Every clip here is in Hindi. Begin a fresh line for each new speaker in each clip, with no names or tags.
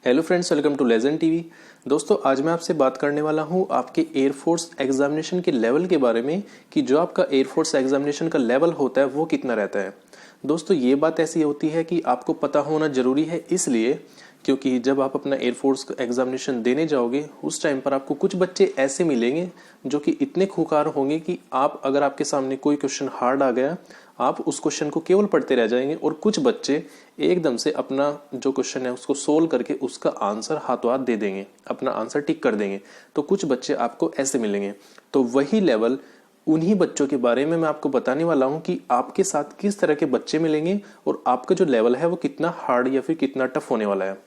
Hello friends, welcome to legend TV. दोस्तों, आज मैं आपसे बात करने वाला हूं आपके एयरफोर्स एग्जामिनेशन के लेवल के बारे में कि जो आपका एयरफोर्स एग्जामिनेशन का लेवल होता है वो कितना रहता है। दोस्तों, ये बात ऐसी होती है कि आपको पता होना जरूरी है, इसलिए क्योंकि जब आप अपना एयरफोर्स एग्जामिनेशन देने जाओगे उस टाइम पर आपको कुछ बच्चे ऐसे मिलेंगे जो कि इतने खूंखार होंगे कि आप अगर आपके सामने कोई क्वेश्चन हार्ड आ गया, आप उस क्वेश्चन को केवल पढ़ते रह जाएंगे और कुछ बच्चे एकदम से अपना जो क्वेश्चन है उसको सोल्व करके उसका आंसर हाथों हाथ दे देंगे, अपना आंसर टिक कर देंगे। तो कुछ बच्चे आपको ऐसे मिलेंगे। तो वही लेवल, उन्हीं बच्चों के बारे में मैं आपको बताने वाला हूं कि आपके साथ किस तरह के बच्चे मिलेंगे और आपका जो लेवल है वो कितना हार्ड या फिर कितना टफ होने वाला है।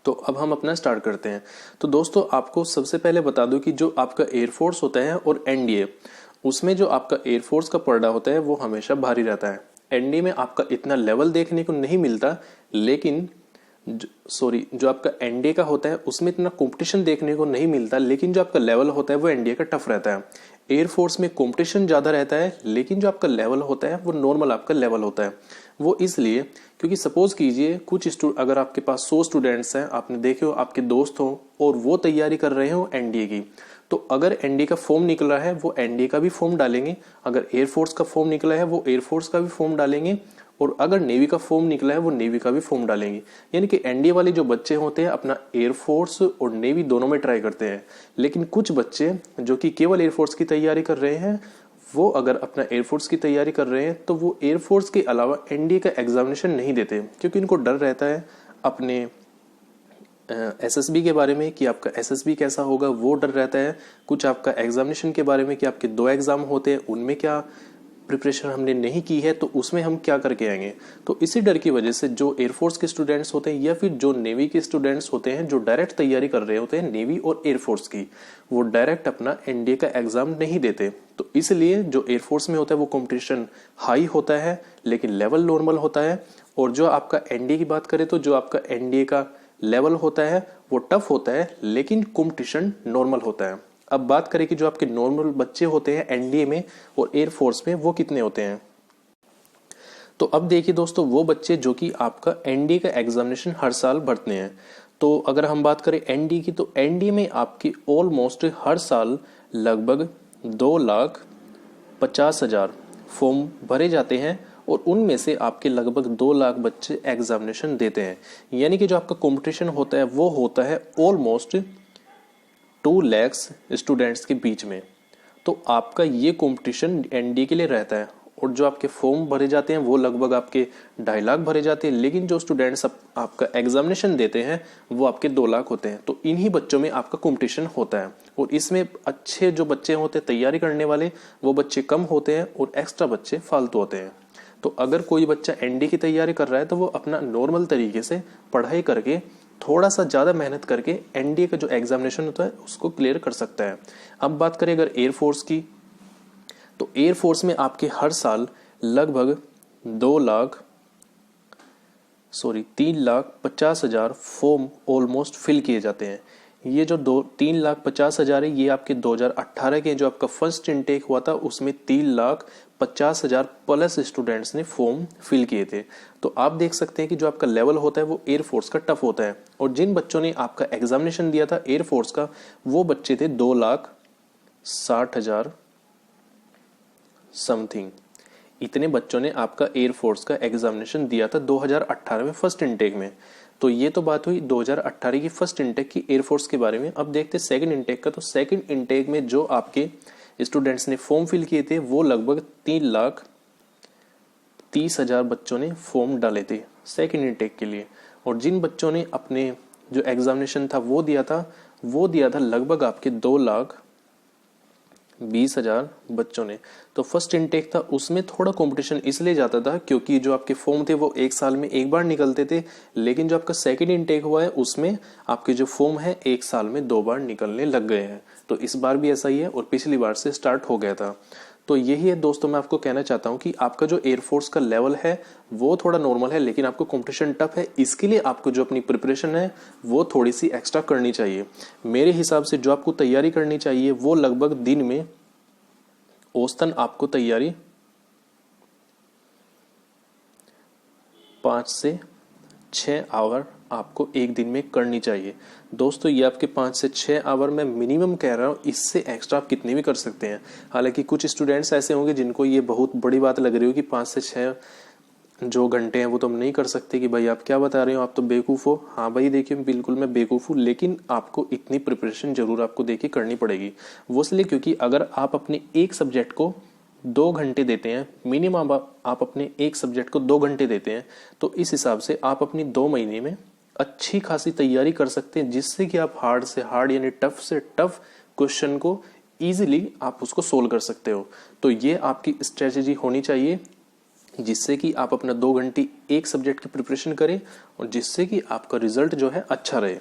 तो अब हम अपना स्टार्ट करते हैं। तो दोस्तों, आपको सबसे पहले बता दूं कि जो आपका एयरफोर्स होता है और एनडीए, उसमें जो आपका एयरफोर्स का पलड़ा होता है वो हमेशा भारी रहता है। एनडीए में आपका इतना लेवल देखने को नहीं मिलता, लेकिन जो आपका एनडीए का होता है उसमें इतना कंपटीशन देखने को नहीं मिलता, लेकिन जो आपका लेवल होता है वो एनडीए का टफ रहता है। एयरफोर्स में कंपटीशन ज्यादा रहता है, लेकिन जो आपका लेवल होता है वो नॉर्मल आपका लेवल होता है। वो इसलिए क्योंकि सपोज कीजिए अगर आपके पास 100 स्टूडेंट्स हैं, आपने देखे हो आपके दोस्त हो और वो तैयारी कर रहे हो एनडीए की, तो अगर एनडीए का फॉर्म निकला है वो एनडीए का भी फॉर्म डालेंगे, अगर एयरफोर्स का फॉर्म निकला है वो एयरफोर्स का भी फॉर्म डालेंगे, और अगर नेवी का फॉर्म निकला है वो नेवी का भी फॉर्म डालेंगे। यानी कि एनडीए वाले जो बच्चे होते हैं अपना एयरफोर्स और नेवी दोनों में ट्राई करते हैं। लेकिन कुछ बच्चे जो कि केवल एयरफोर्स की तैयारी कर रहे हैं, वो अगर अपना एयरफोर्स की तैयारी कर रहे हैं तो वो एयरफोर्स के अलावा एनडीए का एग्जामिनेशन नहीं देते, क्योंकि इनको डर रहता है अपने एसएसबी के बारे में कि आपका एसएसबी कैसा होगा, वो डर रहता है। कुछ आपका एग्जामिनेशन के बारे में कि आपके 2 एग्जाम होते हैं, उनमें क्या प्रिपरेशन हमने नहीं की है तो उसमें हम क्या करके आएंगे। तो इसी डर की वजह से जो एयरफोर्स के स्टूडेंट्स होते हैं या फिर जो नेवी के स्टूडेंट्स होते हैं जो डायरेक्ट तैयारी कर रहे होते हैं नेवी और एयरफोर्स की, वो डायरेक्ट अपना एनडीए का एग्जाम नहीं देते। तो इसलिए जो एयरफोर्स में होता है वो कॉम्पिटिशन हाई होता है लेकिन लेवल नॉर्मल होता है। और जो आपका एनडीए की बात करें तो जो आपका एनडीए का लेवल होता है वो टफ होता है लेकिन कॉम्पिटिशन नॉर्मल होता है। अब बात करें कि जो आपके नॉर्मल बच्चे होते हैं एनडीए में और एयरफोर्स में वो कितने होते हैं। तो अब देखिए दोस्तों, वो बच्चे जो कि आपका एनडीए का एग्जामिनेशन हर साल भरते हैं। तो अगर हम बात करें एनडीए की, तो एनडीए में आपकी ऑलमोस्ट हर साल लगभग 2,50,000 फॉर्म भरे जाते हैं और उनमें से आपके लगभग 2 लाख बच्चे एग्जामिनेशन देते हैं। यानी कि जो आपका कंपटीशन होता है वो होता है ऑलमोस्ट 2 लाख स्टूडेंट्स के बीच में। तो आपका ये कंपटीशन एनडीए के लिए रहता है और जो आपके फॉर्म भरे जाते हैं वो लगभग आपके 2.5 लाख भरे जाते हैं, लेकिन जो स्टूडेंट्स आपका एग्जामिनेशन देते हैं वो आपके 2 लाख होते हैं। तो इन्हीं बच्चों में आपका कंपटीशन होता है और इसमें अच्छे जो बच्चे होते हैं तैयारी करने वाले, वो बच्चे कम होते हैं और एक्स्ट्रा बच्चे फालतू होते हैं। तो अगर कोई बच्चा एनडीए की तैयारी कर रहा है तो वो अपना नॉर्मल तरीके से पढ़ाई करके थोड़ा सा ज्यादा मेहनत करके एनडीए का जो एग्जामिनेशन होता है उसको क्लियर कर सकता है। अब बात करें अगर एयरफोर्स की, तो एयरफोर्स में आपके हर साल लगभग 3,50,000 फॉर्म ऑलमोस्ट फिल किए जाते हैं। ये जो 3,50,000 है ये आपके 2018 के जो आपका फर्स्ट इनटेक हुआ था उसमें 3,50,000 प्लस स्टूडेंट्स ने फॉर्म फिल किए थे। तो आप देख सकते हैं कि जो आपका लेवल होता है वो एयरफोर्स का टफ होता है और जिन बच्चों ने आपका एग्जामिनेशन दिया था एयरफोर्स का वो बच्चे थे 2,60,000 समथिंग। इतने बच्चों ने आपका एयरफोर्स का एग्जामिनेशन दिया था 2018 में फर्स्ट इनटेक में। तो ये तो बात हुई 2018 की फर्स्ट इनटेक की एयरफोर्स के बारे में। अब देखते हैं सेकंड इनटेक का। तो सेकंड इनटेक में जो आपके स्टूडेंट्स ने फॉर्म फिल किए थे वो लगभग 3,30,000 बच्चों ने फॉर्म डाले थे सेकंड इनटेक के लिए। और जिन बच्चों ने अपने जो एग्जामिनेशन था वो दिया था लगभग आपके 2,20,000 बच्चों ने। तो फर्स्ट इनटेक था उसमें थोड़ा कंपटीशन इसलिए जाता था क्योंकि जो आपके फॉर्म थे वो एक साल में एक बार निकलते थे, लेकिन जो आपका सेकंड इनटेक हुआ है उसमें आपके जो फॉर्म है एक साल में 2 बार निकलने लग गए हैं। तो इस बार भी ऐसा ही है और पिछली बार से स्टार्ट हो गया था। तो यही है दोस्तों, मैं आपको कहना चाहता हूं कि आपका जो एयरफोर्स का लेवल है वो थोड़ा नॉर्मल है लेकिन आपको कंपटीशन टफ है। इसके लिए आपको जो अपनी प्रिपरेशन है वो थोड़ी सी एक्स्ट्रा करनी चाहिए। मेरे हिसाब से जो आपको तैयारी करनी चाहिए वो लगभग दिन में औसतन आपको तैयारी 5 से 6 आवर आपको एक दिन में करनी चाहिए। दोस्तों ये आपके 5 से 6 आवर मैं मिनिमम कह रहा हूँ, इससे एक्स्ट्रा आप कितनी भी कर सकते हैं। हालांकि कुछ स्टूडेंट्स ऐसे होंगे जिनको ये बहुत बड़ी बात लग रही हो कि 5 से 6 जो घंटे हैं वो तो हम नहीं कर सकते, कि भाई आप क्या बता रहे हो, आप तो बेवकूफ़ हो। हाँ भाई देखिए, बिल्कुल मैं बेवकूफ़ हूँ, लेकिन आपको इतनी प्रिपरेशन जरूर आपको देखिए करनी पड़ेगी। वो इसलिए क्योंकि अगर आप अपने एक सब्जेक्ट को 2 घंटे देते हैं, मिनिमम आप अपने एक सब्जेक्ट को 2 घंटे देते हैं, तो इस हिसाब से आप अपनी 2 महीने में अच्छी खासी तैयारी कर सकते हैं, जिससे कि आप हार्ड से हार्ड यानी टफ से टफ क्वेश्चन को ईजिली आप उसको सोल्व कर सकते हो। तो ये आपकी स्ट्रेटेजी होनी चाहिए, जिससे कि आप अपना 2 घंटे एक सब्जेक्ट की प्रिपरेशन करें और जिससे कि आपका रिजल्ट जो है अच्छा रहे।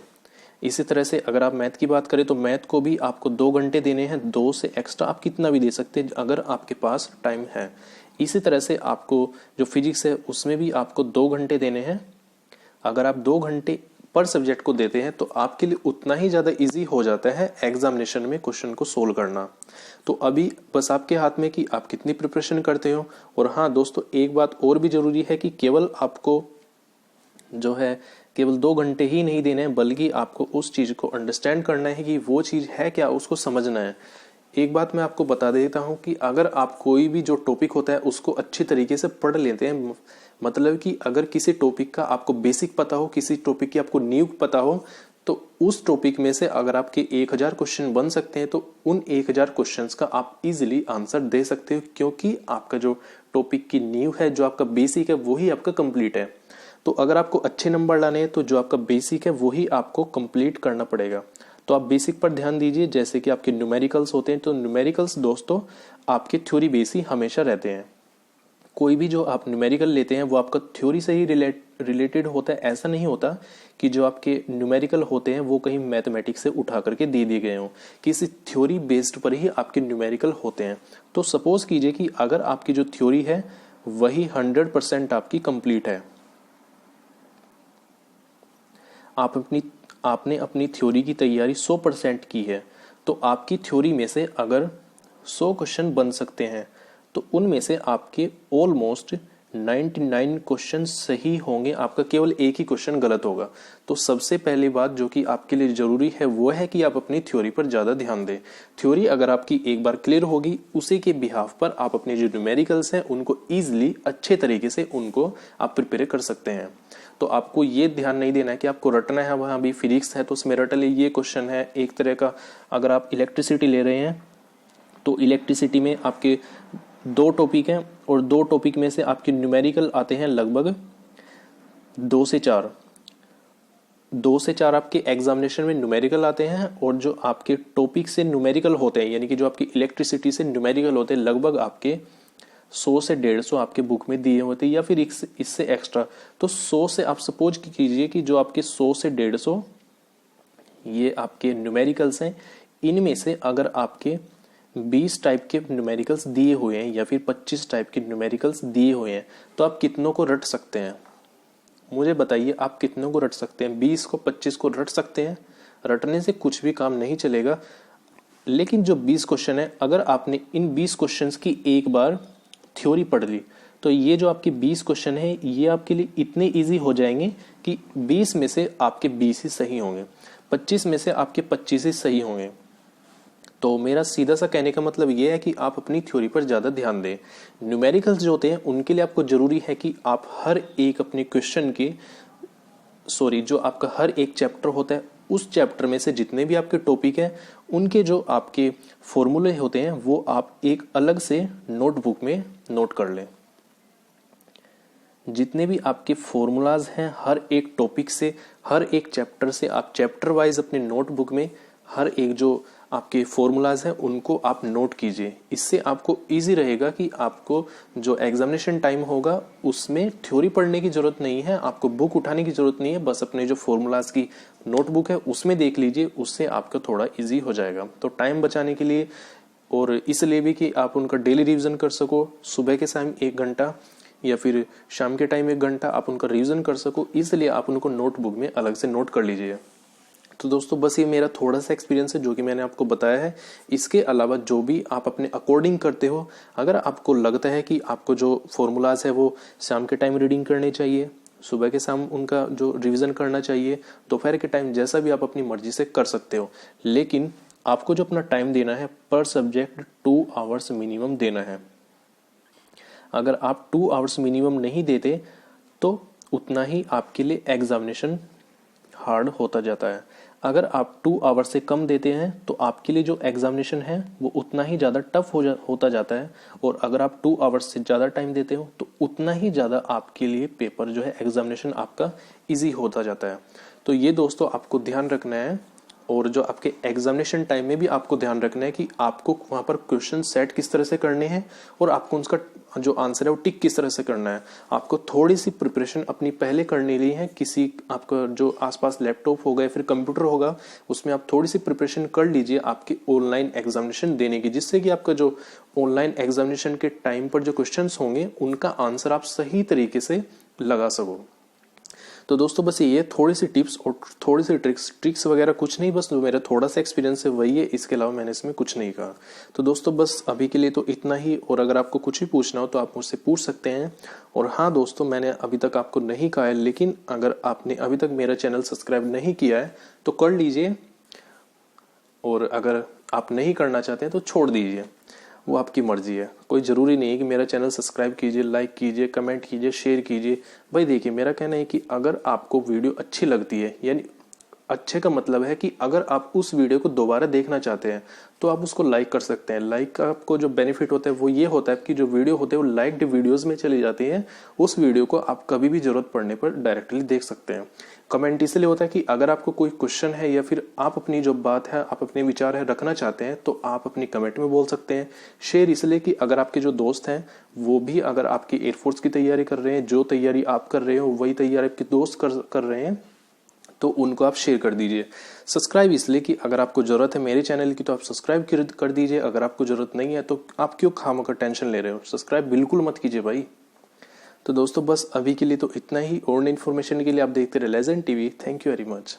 इसी तरह से अगर आप मैथ की बात करें तो मैथ को भी आपको 2 घंटे देने हैं, 2 से एक्स्ट्रा आप कितना भी दे सकते हैं अगर आपके पास टाइम है। इसी तरह से आपको जो फिजिक्स है उसमें भी आपको 2 घंटे देने हैं। अगर आप 2 घंटे पर सब्जेक्ट को देते हैं तो आपके लिए उतना ही ज़्यादा इजी हो जाता है एग्जामिनेशन में क्वेश्चन को सोल्व करना। तो अभी बस आपके हाथ में कि आप कितनी प्रिपरेशन करते हो। और हाँ दोस्तों, एक बात और भी जरूरी है कि केवल आपको जो है केवल 2 घंटे ही नहीं देने हैं, बल्कि आपको उस चीज़ को अंडरस्टैंड करना है कि वो चीज़ है क्या, उसको समझना है। एक बात मैं आपको बता देता हूँ कि अगर आप कोई भी जो टॉपिक होता है उसको अच्छी तरीके से पढ़ लेते हैं, मतलब कि अगर किसी टॉपिक का आपको बेसिक पता हो, किसी टॉपिक की आपको नींव पता हो, तो उस टॉपिक में से अगर आपके 1000 क्वेश्चन बन सकते हैं तो उन 1000 क्वेश्चंस का आप इजीली आंसर दे सकते हो, क्योंकि आपका जो टॉपिक की नींव है, जो आपका बेसिक है, वही आपका कंप्लीट है। तो अगर आपको अच्छे नंबर लाने हैं तो जो आपका बेसिक है वही आपको कंप्लीट करना पड़ेगा। तो आप बेसिक पर ध्यान दीजिए। जैसे कि आपके न्यूमेरिकल्स होते हैं, तो न्यूमेरिकल्स दोस्तों आपके थ्योरी बेस ही हमेशा रहते हैं। कोई भी जो आप न्यूमेरिकल लेते हैं वो आपका थ्योरी से ही रिलेटेड होता है। ऐसा नहीं होता कि जो आपके न्यूमेरिकल होते हैं वो कहीं मैथमेटिक्स से उठा करके दे दिए गए हों, किसी थ्योरी बेस्ड पर ही आपके न्यूमेरिकल होते हैं। तो सपोज कीजिए कि अगर आपकी जो थ्योरी है वही 100% आपकी कंप्लीट है, आपने अपनी थ्योरी की तैयारी 100% की है, तो आपकी थ्योरी में से अगर 100 क्वेश्चन बन सकते हैं तो उनमें से आपके ऑलमोस्ट 99 क्वेश्चन सही होंगे, आपका केवल एक ही क्वेश्चन गलत होगा। तो सबसे पहली बात जो कि आपके लिए जरूरी है वो है कि आप अपनी थ्योरी पर ज़्यादा ध्यान दें। थ्योरी अगर आपकी एक बार क्लियर होगी, उसी के बिहाफ पर आप अपने जो न्यूमेरिकल्स हैं उनको ईजिली अच्छे तरीके से उनको आप प्रिपेयर कर सकते हैं। तो आपको ये ध्यान नहीं देना है कि आपको रटना है, वहाँ भी फिजिक्स है तो उसमें रट ले, ये क्वेश्चन है एक तरह का। अगर आप इलेक्ट्रिसिटी ले रहे हैं तो इलेक्ट्रिसिटी में आपके 2 टॉपिक हैं और 2 टॉपिक में से आपके न्यूमेरिकल आते हैं लगभग 2 से 4। 2 से 4 आपके एग्जामिनेशन में न्यूमेरिकल आते हैं, और जो आपके टॉपिक से न्यूमेरिकल होते हैं यानी कि जो आपकी इलेक्ट्रिसिटी से न्यूमेरिकल होते हैं लगभग आपके 100 से 150 आपके बुक में दिए होते हैं, या फिर इससे एक्स्ट्रा। तो 100 से आप सपोज कीजिए कि जो आपके 100 से 150 ये आपके न्यूमेरिकल्स हैं, इनमें से अगर आपके 20 टाइप के न्यूमेरिकल्स दिए हुए हैं या फिर 25 टाइप के न्यूमेरिकल्स दिए हुए हैं, तो आप कितनों को रट सकते हैं? मुझे बताइए, आप कितनों को रट सकते हैं? 20 को 25 को रट सकते हैं? रटने से कुछ भी काम नहीं चलेगा। लेकिन जो 20 क्वेश्चन है, अगर आपने इन 20 क्वेश्चंस की एक बार थ्योरी पढ़ ली तो ये जो आपके 20 क्वेश्चन है ये आपके लिए इतने इजी हो जाएंगे कि 20 में से आपके 20 ही सही होंगे, 25 में से आपके 25 ही सही होंगे। तो मेरा सीधा सा कहने का मतलब ये है कि आप अपनी थ्योरी पर ज़्यादा ध्यान दें। न्यूमेरिकल्स जो होते हैं उनके लिए आपको ज़रूरी है कि आप हर एक अपने क्वेश्चन के जो आपका हर एक चैप्टर होता है उस चैप्टर में से जितने भी आपके टॉपिक हैं उनके जो आपके फॉर्मूले होते हैं वो आप एक अलग से नोटबुक में नोट कर लें। जितने भी आपके फॉर्मूलाज हैं हर एक टॉपिक से, हर एक चैप्टर से, आप चैप्टर वाइज अपने नोटबुक में हर एक जो आपके फॉर्मूलाज हैं उनको आप नोट कीजिए। इससे आपको इजी रहेगा कि आपको जो एग्जामिनेशन टाइम होगा उसमें थ्योरी पढ़ने की जरूरत नहीं है, आपको बुक उठाने की जरूरत नहीं है, बस अपने जो फॉर्मूलाज की नोटबुक है उसमें देख लीजिए, उससे आपका थोड़ा इजी हो जाएगा। तो टाइम बचाने के लिए और इसलिए भी कि आप उनका डेली रिविजन कर सको, सुबह के टाइम 1 घंटा या फिर शाम के टाइम 1 घंटा आप उनका रिविजन कर सको, इसलिए आप उनको नोटबुक में अलग से नोट कर लीजिए। तो दोस्तों बस ये मेरा थोड़ा सा एक्सपीरियंस है जो कि मैंने आपको बताया है। इसके अलावा जो भी आप अपने अकॉर्डिंग करते हो, अगर आपको लगता है कि आपको जो फॉर्मूलाज है वो शाम के टाइम रीडिंग करने चाहिए सुबह के शाम उनका जो रिवीजन करना चाहिए, दोपहर के टाइम जैसा भी आप अपनी मर्जी से कर सकते हो, लेकिन आपको जो अपना टाइम देना है पर सब्जेक्ट 2 आवर्स मिनिमम देना है। अगर आप 2 आवर्स मिनिमम नहीं देते तो उतना ही आपके लिए एग्जामिनेशन हार्ड होता जाता है। अगर आप 2 आवर्स से कम देते हैं तो आपके लिए जो एग्जामिनेशन है वो उतना ही ज़्यादा टफ होता जाता है, और अगर आप 2 आवर्स से ज़्यादा टाइम देते हो तो उतना ही ज़्यादा आपके लिए पेपर जो है एग्जामिनेशन आपका इजी होता जाता है। तो ये दोस्तों आपको ध्यान रखना है, और जो आपके एग्जामिनेशन टाइम में भी आपको ध्यान रखना है कि आपको वहाँ पर क्वेश्चन सेट किस तरह से करने हैं और आपको उसका जो आंसर है वो टिक किस तरह से करना है। आपको थोड़ी सी प्रिपरेशन अपनी पहले करने ली है, किसी आपका जो आसपास लैपटॉप होगा या फिर कंप्यूटर होगा उसमें आप थोड़ी सी प्रिपरेशन कर लीजिए आपके ऑनलाइन एग्जामिनेशन देने की, जिससे कि आपका जो ऑनलाइन एग्जामिनेशन के टाइम पर जो क्वेश्चन होंगे उनका आंसर आप सही तरीके से लगा सको। तो दोस्तों बस ये थोड़ी सी टिप्स और थोड़ी सी ट्रिक्स वगैरह कुछ नहीं, बस जो मेरा थोड़ा सा एक्सपीरियंस है वही है, इसके अलावा मैंने इसमें कुछ नहीं कहा। तो दोस्तों बस अभी के लिए तो इतना ही, और अगर आपको कुछ भी पूछना हो तो आप मुझसे पूछ सकते हैं। और हाँ दोस्तों, मैंने अभी तक आपको नहीं कहा है, लेकिन अगर आपने अभी तक मेरा चैनल सब्सक्राइब नहीं किया है तो कर लीजिए, और अगर आप नहीं करना चाहते हैं तो छोड़ दीजिए, वो आपकी मर्जी है। कोई ज़रूरी नहीं है कि मेरा चैनल सब्सक्राइब कीजिए, लाइक कीजिए, कमेंट कीजिए, शेयर कीजिए। भाई देखिए, मेरा कहना है कि अगर आपको वीडियो अच्छी लगती है, यानी अच्छे का मतलब है कि अगर आप उस वीडियो को दोबारा देखना चाहते हैं तो आप उसको लाइक कर सकते हैं। लाइक का आपको जो बेनिफिट होता है वो ये होता है कि जो वीडियो होते हैं वो लाइक्ड वीडियोस में चली जाती हैं, उस वीडियो को आप कभी भी जरूरत पड़ने पर डायरेक्टली देख सकते हैं। कमेंट इसलिए होता है कि अगर आपको कोई क्वेश्चन है या फिर आप अपनी जो बात है, आप अपने विचार है रखना चाहते हैं तो आप अपनी कमेंट में बोल सकते हैं। शेयर इसलिए कि अगर आपके जो दोस्त हैं वो भी अगर आपकी एयरफोर्स की तैयारी कर रहे हैं, जो तैयारी आप कर रहे हो वही तैयारी आपके दोस्त कर रहे हैं, तो उनको आप शेयर कर दीजिए। सब्सक्राइब इसलिए कि अगर आपको जरूरत है मेरे चैनल की तो आप सब्सक्राइब कर दीजिए, अगर आपको जरूरत नहीं है तो आप क्यों खामोखा टेंशन ले रहे हो। सब्सक्राइब बिल्कुल मत कीजिए भाई। तो दोस्तों बस अभी के लिए तो इतना ही, और इन्फॉर्मेशन के लिए आप देखते रहे legend TV. Thank you very much.